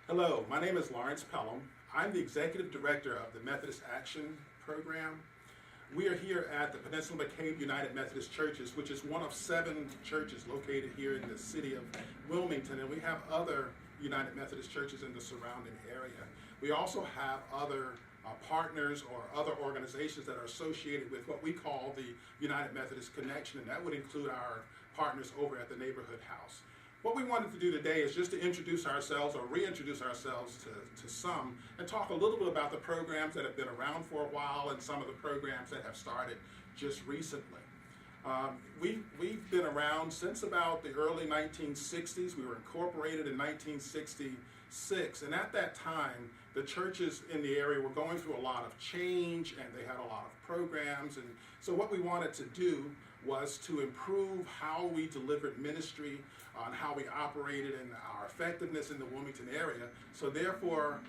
Hello, my name is Lawrence Pelham. I'm the Executive Director of the Methodist Action Program. We are here at the Peninsula McCabe United Methodist Churches, which is one of 7 churches located here in the city of Wilmington, and we have other United Methodist churches in the surrounding area. We also have other partners or other organizations that are associated with what we call the United Methodist Connection, and that would include our partners over at the Neighborhood House. What we wanted to do today is just to introduce ourselves or reintroduce ourselves to some and talk a little bit about the programs that have been around for a while and some of the programs that have started just recently. We've been around since about the early 1960s. We were incorporated in 1966, and at that time the churches in the area were going through a lot of change and they had a lot of programs, and so what we wanted to do was to improve how we delivered ministry, on how we operated and our effectiveness in the Wilmington area. So therefore,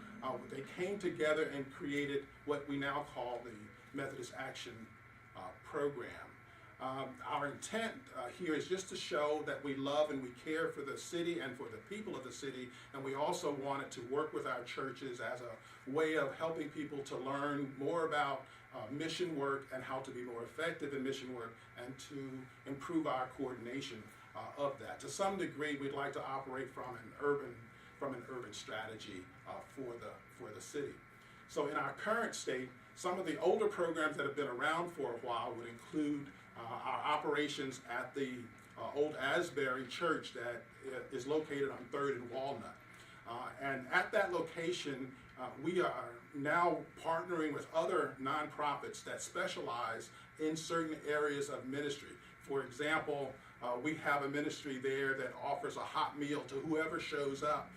they came together and created what we now call the Methodist Action Program. Our intent here is just to show that we love and we care for the city and for the people of the city, and we also wanted to work with our churches as a way of helping people to learn more about mission work and how to be more effective in mission work and to improve our coordination of that. To some degree, we'd like to operate from an urban strategy for the city. So in our current state, some of the older programs that have been around for a while would include our operations at the old Asbury Church that is located on 3rd and Walnut. And at that location, we are now partnering with other nonprofits that specialize in certain areas of ministry. For example, we have a ministry there that offers a hot meal to whoever shows up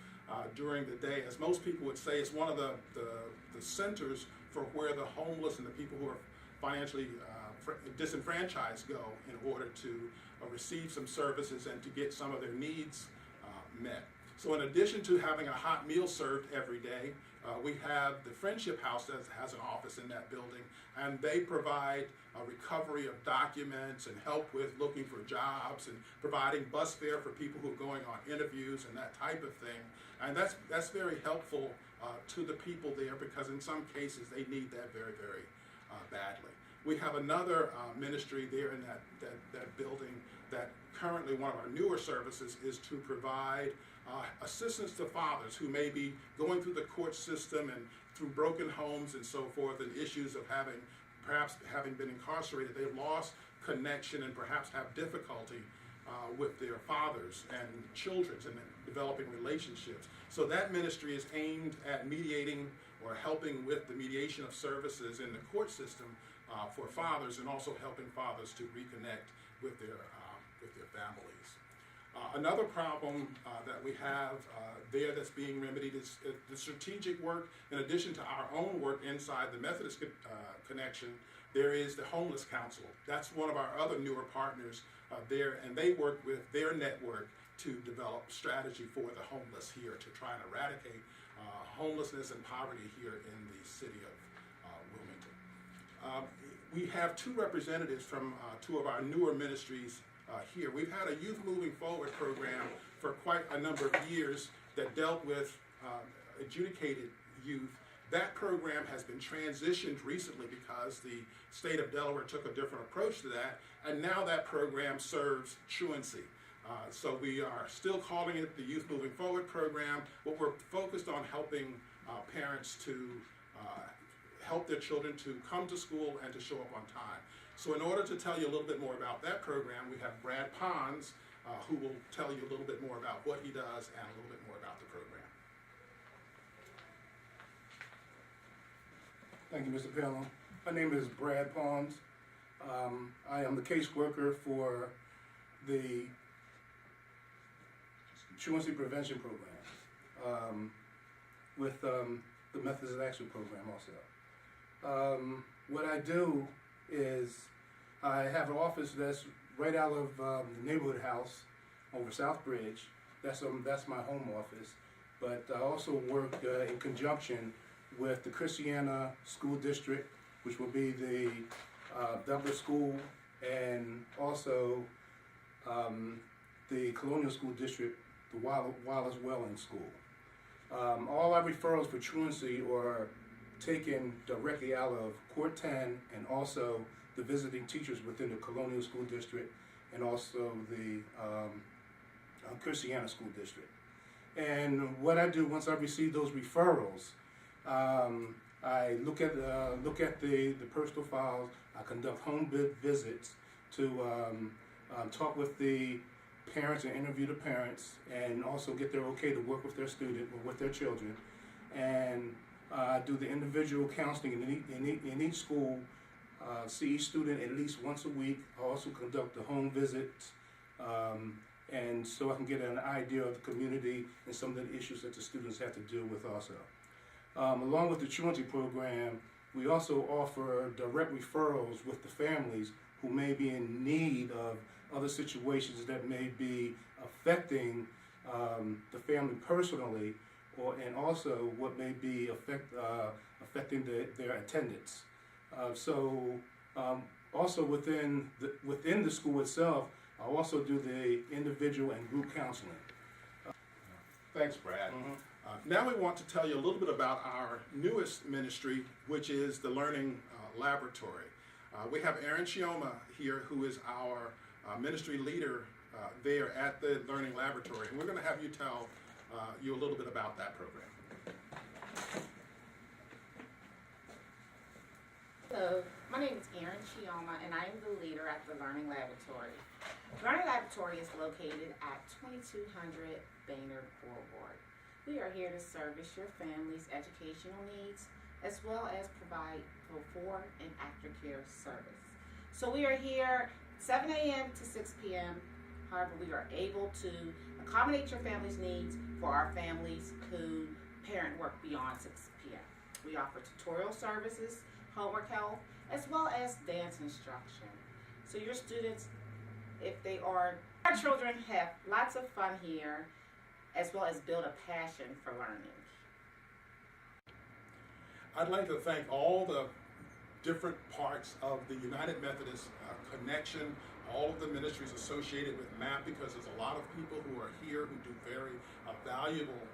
during the day. As most people would say, it's one of the centers for where the homeless and the people who are financially disenfranchised go in order to receive some services and to get some of their needs met. So in addition to having a hot meal served every day, we have the Friendship House that has an office in that building, and they provide a recovery of documents and help with looking for jobs and providing bus fare for people who are going on interviews and that type of thing. And that's very helpful to the people there, because in some cases they need that very, very badly. We have another ministry there in that building that currently one of our newer services is to provide assistance to fathers who may be going through the court system and through broken homes and so forth, and issues of perhaps having been incarcerated. They've lost connection and perhaps have difficulty with their fathers and children and developing relationships. So that ministry is aimed at mediating or helping with the mediation of services in the court system for fathers, and also helping fathers to reconnect with their families. Another problem that we have there that's being remedied is the strategic work. In addition to our own work inside the Methodist Connection, there is the Homeless Council. That's one of our other newer partners there, and they work with their network to develop strategy for the homeless here, to try and eradicate homelessness and poverty here in the city of Wilmington. We have 2 representatives from 2 of our newer ministries here. We've had a Youth Moving Forward program for quite a number of years that dealt with adjudicated youth. That program has been transitioned recently because the state of Delaware took a different approach to that, and now that program serves truancy. So we are still calling it the Youth Moving Forward program, but we're focused on helping parents to help their children to come to school and to show up on time. So in order to tell you a little bit more about that program, we have Brad Pons, who will tell you a little bit more about what he does and a little bit more about the program. Thank you, Mr. Pelham. My name is Brad Pons. I am the caseworker for the Truancy Prevention Program with the Methodist Action Program also. What I do is I have an office that's right out of the Neighborhood House over South Bridge. That's my home office. But I also work in conjunction with the Christiana School District, which will be the Douglas School, and also the Colonial School District, the Wallace Welling School. All our referrals for truancy are taken directly out of Court 10 and also the visiting teachers within the Colonial School District and also the Christiana School District. And what I do once I receive those referrals, I look at the personal files. I conduct home visits to talk with the parents and interview the parents, and also get their okay to work with their student or with their children. And do the individual counseling in each school. See each student at least once a week. I also conduct the home visits, and so I can get an idea of the community and some of the issues that the students have to deal with also. Along with the truancy program, we also offer direct referrals with the families who may be in need of other situations that may be affecting the family personally, and also what may be affecting their attendance. Also within the school itself, I also do the individual and group counseling. Thanks, Brad. Now we want to tell you a little bit about our newest ministry, which is the Learning Laboratory. We have Aaron Chioma here, who is our ministry leader there at the Learning Laboratory, and we're going to have you tell you a little bit about that program. Hello, my name is Aaron Chioma, and I am the leader at the Learning Laboratory. The Learning Laboratory is located at 2200 Baynard Boulevard. We are here to service your family's educational needs, as well as provide before and aftercare service. So we are here 7 a.m. to 6 p.m. However, we are able to accommodate your family's needs for our families who parent work beyond 6 p.m. We offer tutorial services, homework help, as well as dance instruction. So your students, our children have lots of fun here, as well as build a passion for learning. I'd like to thank all the different parts of the United Methodist connection, all of the ministries associated with MAP, because there's a lot of people who are here who do very valuable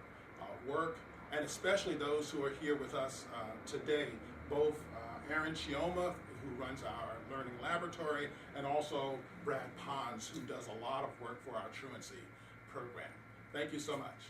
work, and especially those who are here with us today, both Aaron Chioma, who runs our Learning Laboratory, and also Brad Pons, who does a lot of work for our truancy program. Thank you so much.